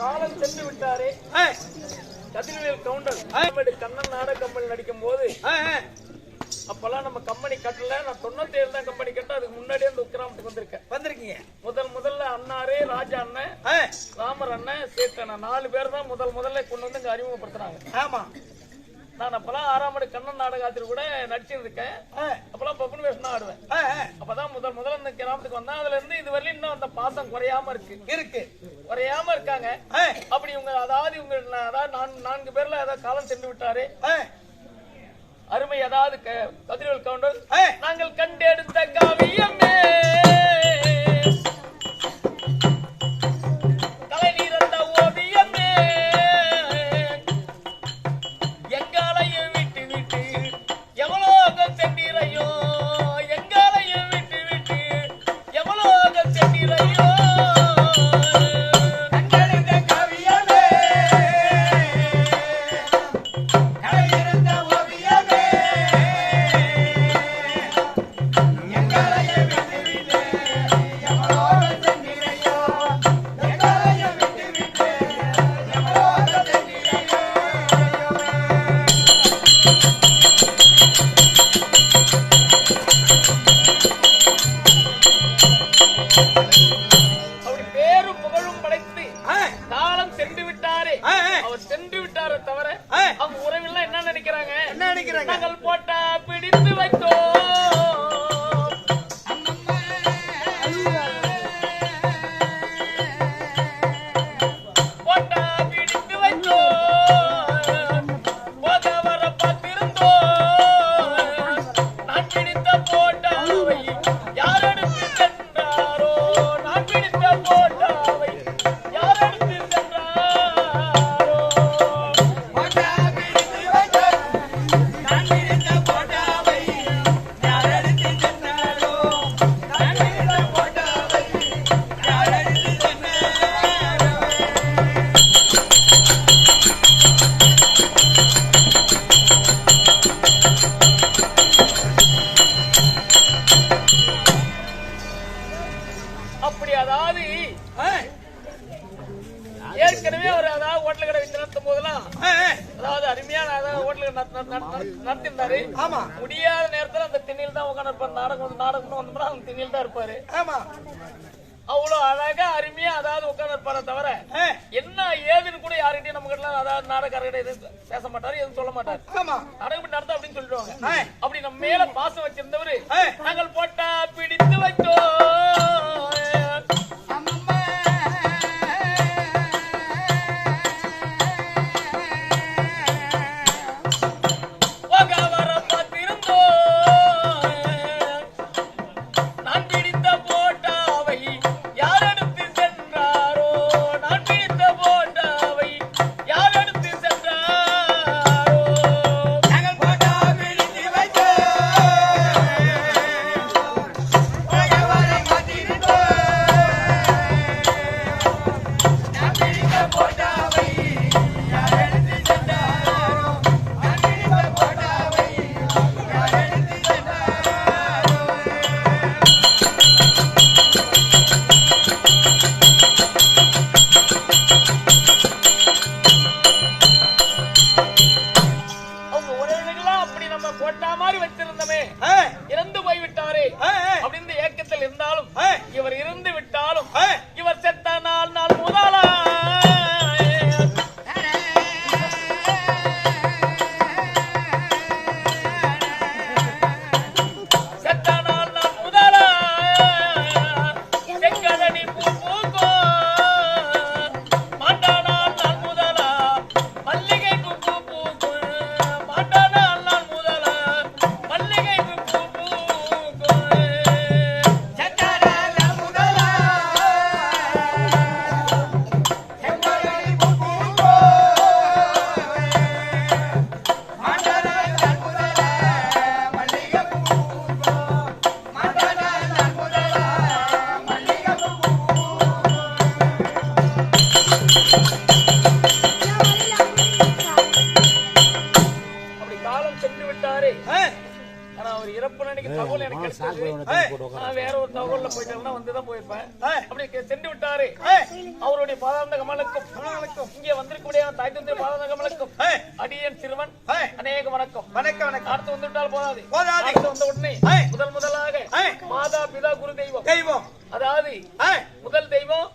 காலம் சென்று விட்டாரே கதிர்வேல் கவுண்டர் கண்ணன் நாடக கம்பெனி நடிக்கும் போது அப்பெல்லாம் நம்ம கம்பெனி கட்டல. நான் 97 தான் கம்பெனி கட்ட. அதுக்கு முன்னாடியே அந்த உக்கிராமத்துக்கு வந்திருக்கீங்க. முதல்ல அண்ணாரே ராஜா அண்ணன் ராமர் அண்ணன் சேத்தண்ணா 4 பேர் தான் முதல்ல கொண்டு வந்து இங்க அறிமுகப்படுத்துறாங்க. ஆமா, நான் அப்பெல்லாம் 6ஆம் ஆண்டு கண்ணன் நாடகத்தில் கூட நடிச்சிருக்கேன். அப்பெல்லாம் பப்புன் வேஷம் தான் ஆடுவேன். அப்பதான் முதல்ல இந்த கிராமத்துக்கு வந்தேன். அதுல இருந்து இது வரையிலும் இன்னும் அந்த பாசம் குறையாம குறையாம இருக்காங்க. அப்படி இவங்க அதாவது இவங்க அதாவது 4 பேர்ல ஏதாவது காலம் சென்று விட்டாரு. அருமை அதாவது கதிர்வேல் கவுண்டர் நாங்கள் கண்டெடுத்த காவியமே கலை நீரந்த ஓவியமே எங்காலையும் விட்டு விட்டு எவ்வளோக சென்றிரையோ எங்காலையும் விட்டு விட்டு எவ்வளோக சென்றிரையோ ஏற்கனவே அவர் அதாவது ஹோட்டல் கடை வச்சு நடத்தும் போதெல்லாம் அதாவது அருமையான நடத்திருந்தாரு. ஆமா, முடியாத நேரத்துல அந்த திண்ணில் தான் உட்காந்து இருப்பாரு. நாடகம் வந்தோம்னா அந்த திண்ணில் தான் இருப்பாரு. ஆமா, அவ்வளவு அழகா அருமையா அதாவது உட்காந்து இருப்பாரு. தவிர என்ன ஏதுன்னு கூட யாருக்கிட்டையும் நம்ம கிட்ட அதாவது நாடகக்காரர்கிட்ட எதுவும் பேச மாட்டாரு, எதுவும் சொல்ல மாட்டாரு. ஆமா, நாடகம் நடத்த அப்படின்னு சொல்லிடுவாங்க. அப்படி நம்ம மேல பாசம் வச்சிருந்தவரு நாங்கள் போட்டா பிடித்து வச்சோம் சென்று விட்டாரே. ஆனா அவர் இறப்பு அன்னைக்கு தகவல் எனக்கு கிடைச்சது. நான் வேற ஒரு தகவல்ல போயிட்டேன்னா வந்துதான் போயிருப்பேன். அப்படி சென்று விட்டாரு. அவருடைய பாதாந்த கமலுக்கும் இங்கே வந்திருக்கக்கூடிய தாய் தந்தை பாதாந்த கமலுக்கும் அடியன் சிறுவன் அநேக வணக்கம். வணக்கம் வணக்கம். அடுத்து வந்து விட்டால் போதாது. அடுத்து வந்த உடனே முதலாக மாதா பிதா குரு தெய்வம். அதாவது முதல் தெய்வம்